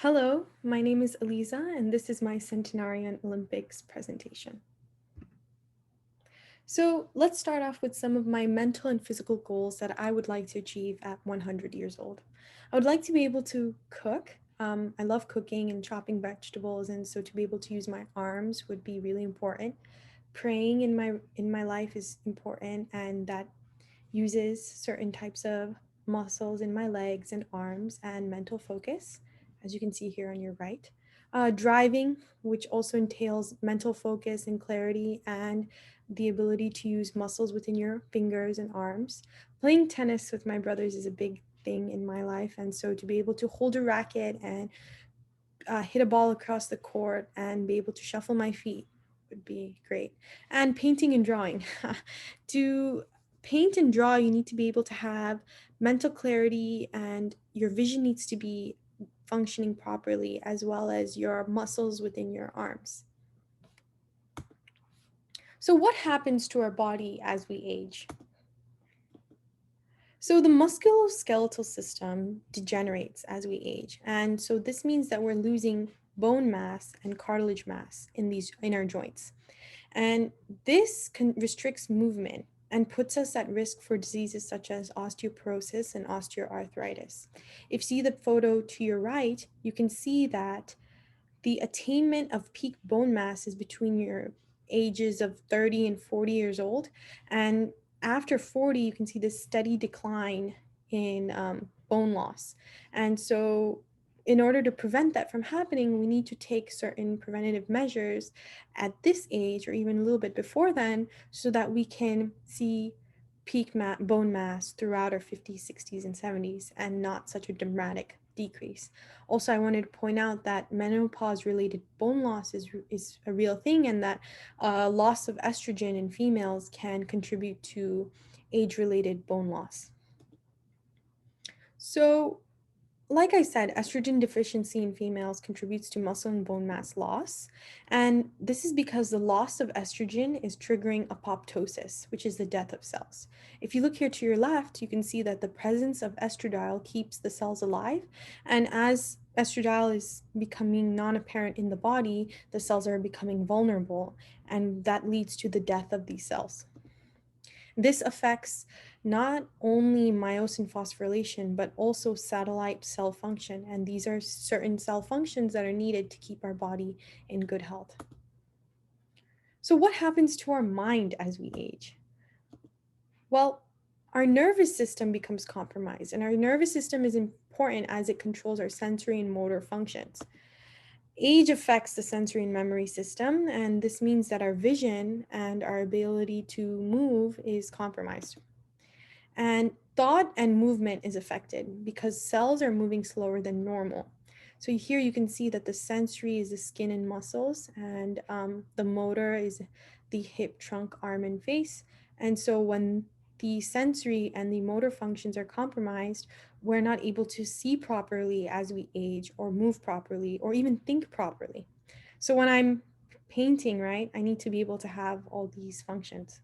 Hello, my name is Eliza, and this is my Centenarian Olympics presentation. So let's start off with some of my mental and physical goals that I would like to achieve at 100 years old. I would like to be able to cook. I love cooking and chopping vegetables, and so to be able to use my arms would be really important. Praying in my life is important, and that uses certain types of muscles in my legs and arms and mental focus, as you can see here on your right. Driving, which also entails mental focus and clarity and the ability to use muscles within your fingers and arms. Playing tennis with my brothers is a big thing in my life. And so to be able to hold a racket and hit a ball across the court and be able to shuffle my feet would be great. And painting and drawing. To paint and draw, you need to be able to have mental clarity and your vision needs to be functioning properly, as well as your muscles within your arms. So, what happens to our body as we age? So the musculoskeletal system degenerates as we age. And so this means that we're losing bone mass and cartilage mass in our joints. And this restricts movement and puts us at risk for diseases such as osteoporosis and osteoarthritis. If you see the photo to your right, you can see that the attainment of peak bone mass is between your ages of 30 and 40 years old. And after 40, you can see this steady decline in bone loss. And so, in order to prevent that from happening, we need to take certain preventative measures at this age or even a little bit before then so that we can see peak bone mass throughout our 50s, 60s, and 70s and not such a dramatic decrease. Also, I wanted to point out that menopause-related bone loss is a real thing, and that loss of estrogen in females can contribute to age-related bone loss. So, like I said, estrogen deficiency in females contributes to muscle and bone mass loss. And this is because the loss of estrogen is triggering apoptosis, which is the death of cells. If you look here to your left, you can see that the presence of estradiol keeps the cells alive. And as estradiol is becoming non apparent in the body, the cells are becoming vulnerable, and that leads to the death of these cells. This affects not only myosin phosphorylation, but also satellite cell function. And these are certain cell functions that are needed to keep our body in good health. So, what happens to our mind as we age? Well, our nervous system becomes compromised, and our nervous system is important as it controls our sensory and motor functions. Age affects the sensory and memory system, and this means that our vision and our ability to move is compromised. And thought and movement is affected because cells are moving slower than normal. So here you can see that the sensory is the skin and muscles, and the motor is the hip, trunk, arm, and face. And so when the sensory and the motor functions are compromised, we're not able to see properly as we age, or move properly, or even think properly. So when I'm painting, right, I need to be able to have all these functions.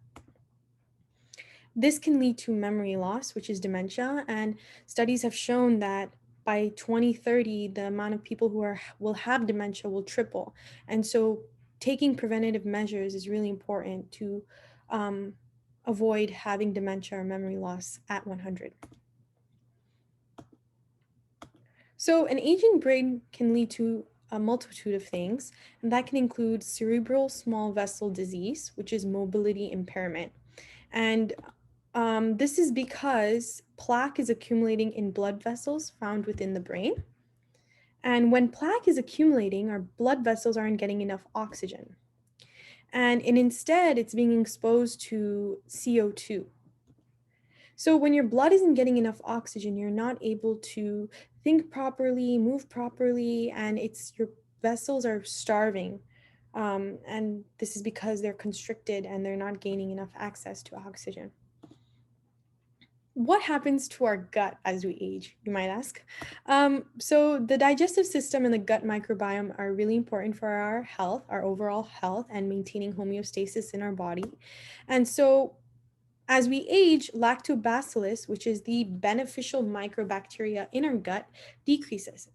This can lead to memory loss, which is dementia, and studies have shown that by 2030, the amount of people who will have dementia will triple. And so taking preventative measures is really important to um, avoid having dementia or memory loss at 100. So an aging brain can lead to a multitude of things, and that can include cerebral small vessel disease, which is mobility impairment. And this is because plaque is accumulating in blood vessels found within the brain. And when plaque is accumulating, our blood vessels aren't getting enough oxygen. And instead, it's being exposed to CO2. So when your blood isn't getting enough oxygen, you're not able to think properly, move properly, and your vessels are starving. And this is because they're constricted and they're not gaining enough access to oxygen. What happens to our gut as we age, you might ask? So the digestive system and the gut microbiome are really important for our health, our overall health, and maintaining homeostasis in our body. And so as we age, lactobacillus, which is the beneficial microbacteria in our gut, decreases.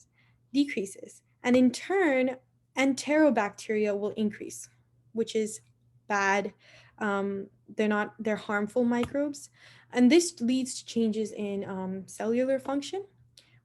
decreases. And in turn, enterobacteria will increase, which is bad. They're harmful microbes. And this leads to changes in cellular function,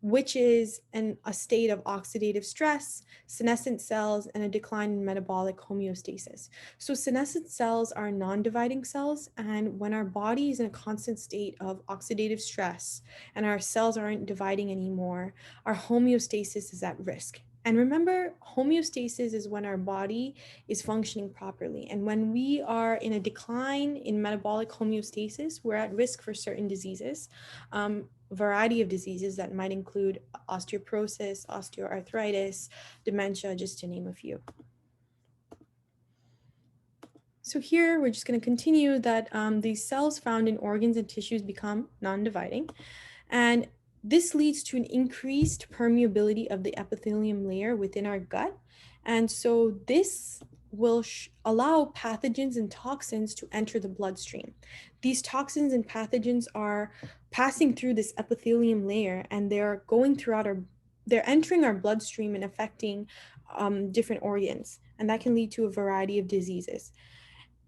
which is a state of oxidative stress, senescent cells, and a decline in metabolic homeostasis. So, senescent cells are non dividing cells, and when our body is in a constant state of oxidative stress and our cells aren't dividing anymore, our homeostasis is at risk. And remember, homeostasis is when our body is functioning properly. And when we are in a decline in metabolic homeostasis, we're at risk for certain diseases. Variety of diseases that might include osteoporosis, osteoarthritis, dementia, just to name a few. So here we're just going to continue that these cells found in organs and tissues become non-dividing, and this leads to an increased permeability of the epithelium layer within our gut. And so this will allow pathogens and toxins to enter the bloodstream. These toxins and pathogens are passing through this epithelium layer, and they're going throughout they're entering our bloodstream and affecting different organs. And that can lead to a variety of diseases.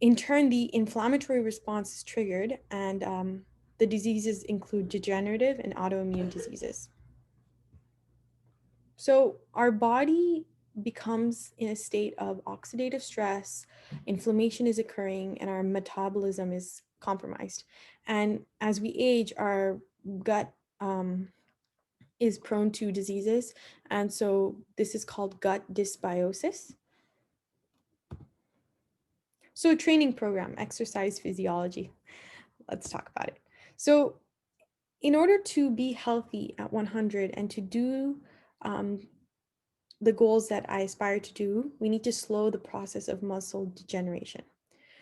In turn, the inflammatory response is triggered, and the diseases include degenerative and autoimmune diseases. So our body becomes in a state of oxidative stress, inflammation is occurring, and our metabolism is compromised. And as we age, our gut is prone to diseases. And so this is called gut dysbiosis. So a training program, exercise physiology. Let's talk about it. So in order to be healthy at 100 and to do the goals that I aspire to do, we need to slow the process of muscle degeneration.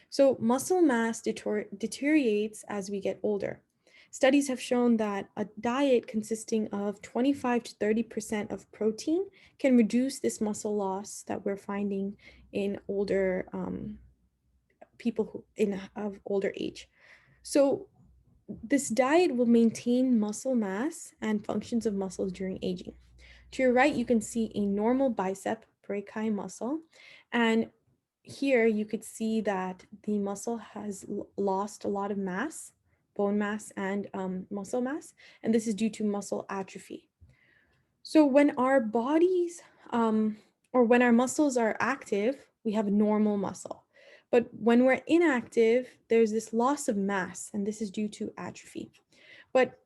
So muscle mass deteriorates as we get older. Studies have shown that a diet consisting of 25 to 30% of protein can reduce this muscle loss that we're finding in older people of older age. So this diet will maintain muscle mass and functions of muscles during aging. To your right, you can see a normal bicep brachii muscle. And here you could see that the muscle has lost a lot of mass, bone mass, and muscle mass. And this is due to muscle atrophy. So when our bodies or when our muscles are active, we have normal muscle. But when we're inactive, there's this loss of mass, and this is due to atrophy. But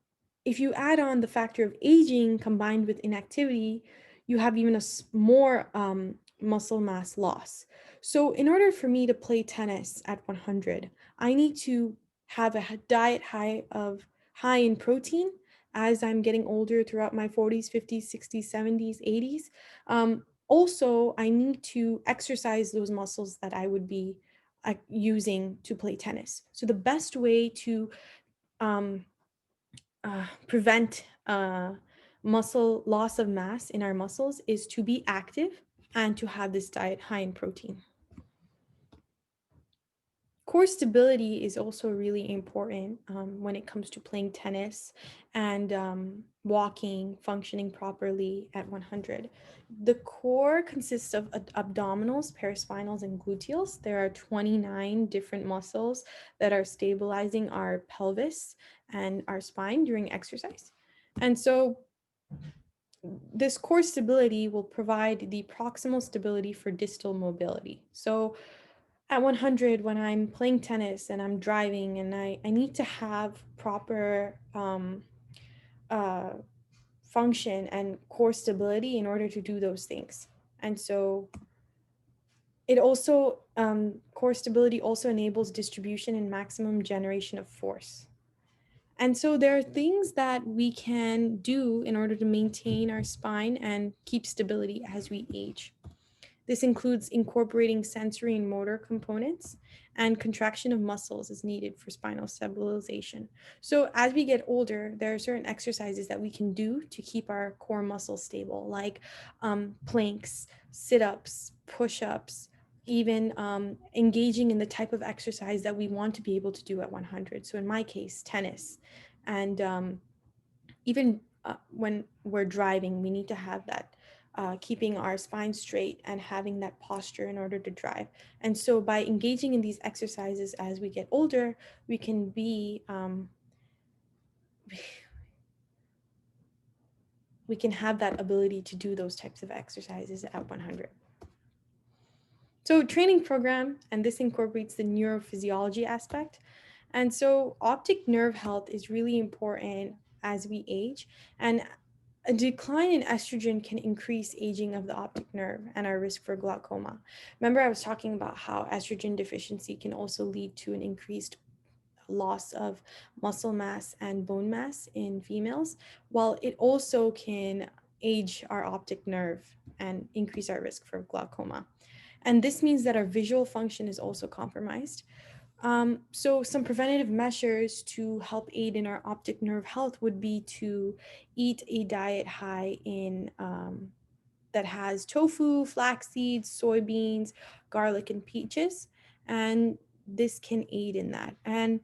if you add on the factor of aging combined with inactivity, you have even more muscle mass loss. So in order for me to play tennis at 100, I need to have a diet high in protein as I'm getting older throughout my 40s, 50s, 60s, 70s, 80s. Also, I need to exercise those muscles that I would be using to play tennis. So the best way to prevent muscle loss of mass in our muscles is to be active and to have this diet high in protein. Core stability is also really important when it comes to playing tennis and walking, functioning properly at 100. The core consists of abdominals, paraspinals, and gluteals. There are 29 different muscles that are stabilizing our pelvis and our spine during exercise. And so this core stability will provide the proximal stability for distal mobility. So at 100, when I'm playing tennis and I'm driving and I need to have proper function and core stability in order to do those things. And so it also, core stability also enables distribution and maximum generation of force. And so there are things that we can do in order to maintain our spine and keep stability as we age. This includes incorporating sensory and motor components, and contraction of muscles is needed for spinal stabilization. So as we get older, there are certain exercises that we can do to keep our core muscles stable, like planks, sit-ups, push-ups, even engaging in the type of exercise that we want to be able to do at 100. So in my case, tennis, and even when we're driving, we need to have that keeping our spine straight and having that posture in order to drive. And so by engaging in these exercises as we get older, we can be we can have that ability to do those types of exercises at 100. So training program, and this incorporates the neurophysiology aspect. And so optic nerve health is really important as we age. And a decline in estrogen can increase aging of the optic nerve and our risk for glaucoma. Remember, I was talking about how estrogen deficiency can also lead to an increased loss of muscle mass and bone mass in females, while it also can age our optic nerve and increase our risk for glaucoma. And this means that our visual function is also compromised. So some preventative measures to help aid in our optic nerve health would be to eat a diet high in that has tofu, flax seeds, soybeans, garlic, and peaches. And this can aid in that. And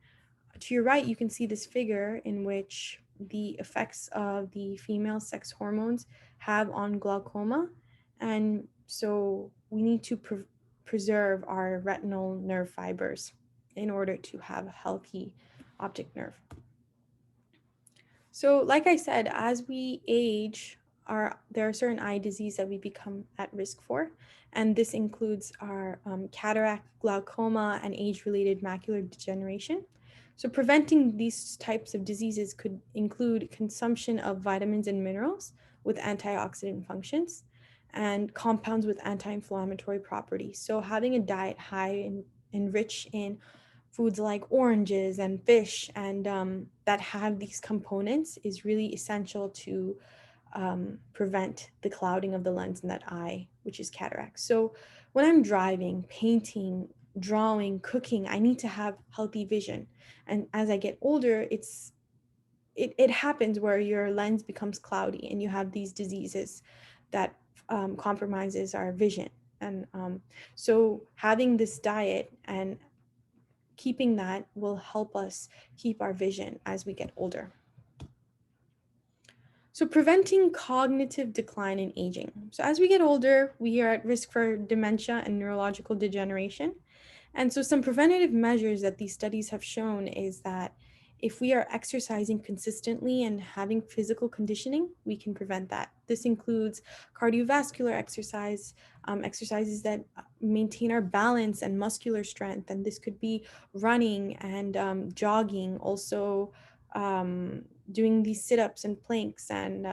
to your right, you can see this figure in which the effects of the female sex hormones have on glaucoma. And so we need to preserve our retinal nerve fibers in order to have a healthy optic nerve. So, like I said, as we age, there are certain eye disease that we become at risk for, and this includes our cataract, glaucoma, and age-related macular degeneration. So, preventing these types of diseases could include consumption of vitamins and minerals with antioxidant functions and compounds with anti-inflammatory properties. So, having a diet high and rich in foods like oranges and fish and that have these components is really essential to prevent the clouding of the lens in that eye, which is cataract. So when I'm driving, painting, drawing, cooking, I need to have healthy vision. And as I get older, it happens where your lens becomes cloudy and you have these diseases that compromises our vision. And so having this diet and keeping that will help us keep our vision as we get older. So preventing cognitive decline in aging. So as we get older, we are at risk for dementia and neurological degeneration. And so some preventative measures that these studies have shown is that if we are exercising consistently and having physical conditioning, we can prevent that. This includes cardiovascular exercise, exercises that maintain our balance and muscular strength. And this could be running and jogging, also doing these sit-ups and planks and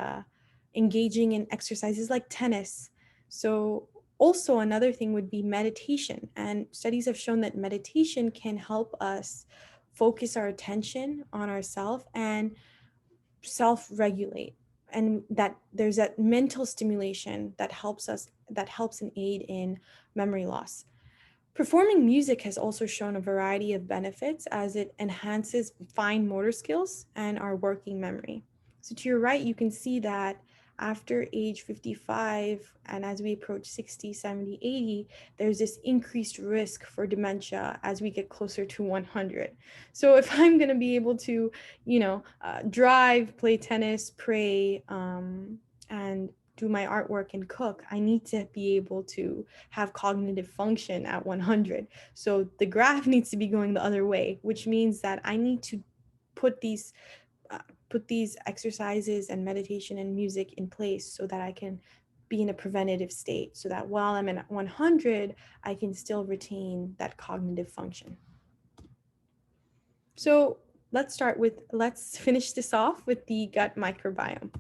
engaging in exercises like tennis. So also, another thing would be meditation. And studies have shown that meditation can help us focus our attention on ourselves and self-regulate. And that there's that mental stimulation that helps and aid in memory loss. Performing music has also shown a variety of benefits as it enhances fine motor skills and our working memory. So to your right, you can see that after age 55 and as we approach 60, 70, 80, there's this increased risk for dementia as we get closer to 100. So if I'm going to be able to, drive, play tennis, pray, and do my artwork and cook, I need to be able to have cognitive function at 100. So the graph needs to be going the other way, which means that I need to put these exercises and meditation and music in place so that I can be in a preventative state, so that while I'm at 100, I can still retain that cognitive function. So let's finish this off with the gut microbiome.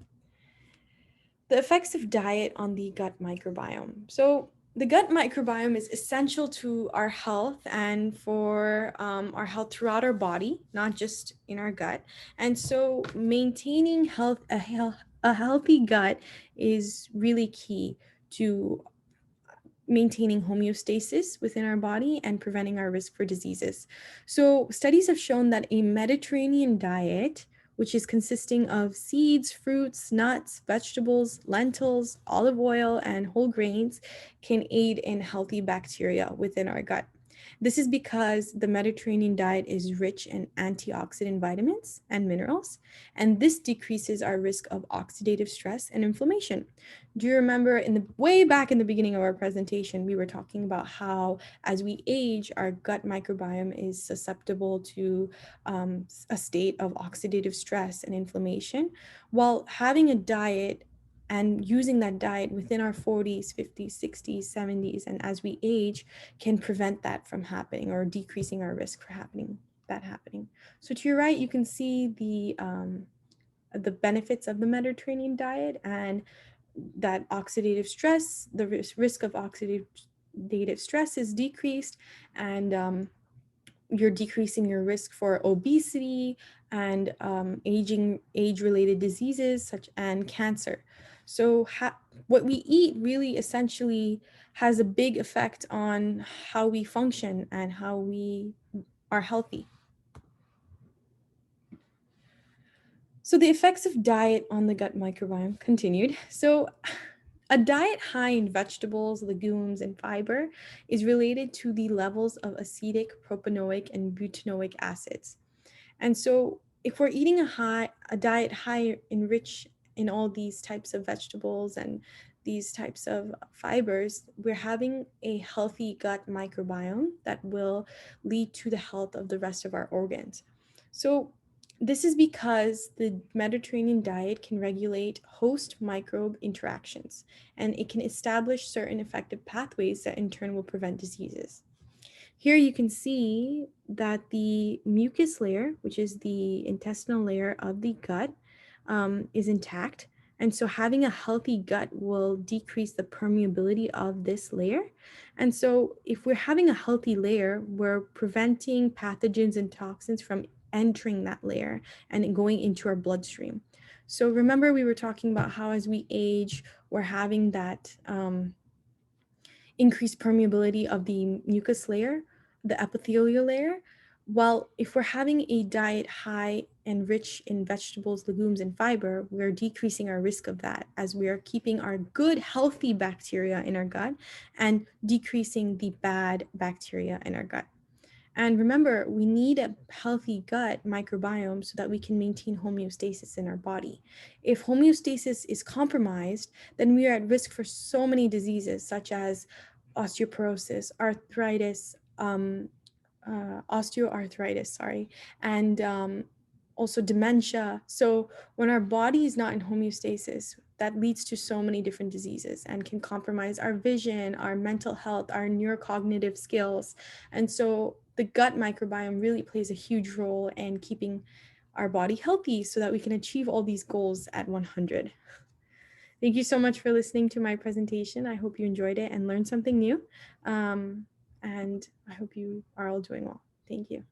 The effects of diet on the gut microbiome. So the gut microbiome is essential to our health and for our health throughout our body, not just in our gut. And so maintaining a healthy gut is really key to maintaining homeostasis within our body and preventing our risk for diseases. So studies have shown that a Mediterranean diet, which is consisting of seeds, fruits, nuts, vegetables, lentils, olive oil, and whole grains, can aid in healthy bacteria within our gut. This is because the Mediterranean diet is rich in antioxidant vitamins and minerals, and this decreases our risk of oxidative stress and inflammation. Do you remember in the way back in the beginning of our presentation, we were talking about how as we age, our gut microbiome is susceptible to a state of oxidative stress and inflammation? While having a diet and using that diet within our 40s, 50s, 60s, 70s, and as we age, can prevent that from happening or decreasing our risk for happening. So to your right, you can see the benefits of the Mediterranean diet and that oxidative stress, the risk of oxidative stress is decreased, and you're decreasing your risk for obesity and age-related diseases such and cancer. So what we eat really essentially has a big effect on how we function and how we are healthy. So the effects of diet on the gut microbiome continued. So a diet high in vegetables, legumes, and fiber is related to the levels of acetic, propanoic, and butanoic acids. And so if we're eating a diet high enriched in all these types of vegetables and these types of fibers, we're having a healthy gut microbiome that will lead to the health of the rest of our organs. So this is because the Mediterranean diet can regulate host microbe interactions, and it can establish certain effective pathways that in turn will prevent diseases. Here you can see that the mucus layer, which is the intestinal layer of the gut, is intact. And so having a healthy gut will decrease the permeability of this layer. And so if we're having a healthy layer, we're preventing pathogens and toxins from entering that layer and going into our bloodstream. So remember, we were talking about how as we age, we're having that increased permeability of the mucus layer, the epithelial layer. While if we're having a diet high and rich in vegetables, legumes, and fiber, we're decreasing our risk of that as we are keeping our good, healthy bacteria in our gut and decreasing the bad bacteria in our gut. And remember, we need a healthy gut microbiome so that we can maintain homeostasis in our body. If homeostasis is compromised, then we are at risk for so many diseases such as osteoporosis, arthritis, osteoarthritis, sorry, and also dementia. So when our body is not in homeostasis, that leads to so many different diseases and can compromise our vision, our mental health, our neurocognitive skills. And so the gut microbiome really plays a huge role in keeping our body healthy so that we can achieve all these goals at 100. Thank you so much for listening to my presentation. I hope you enjoyed it and learned something new. And I hope you are all doing well. Thank you.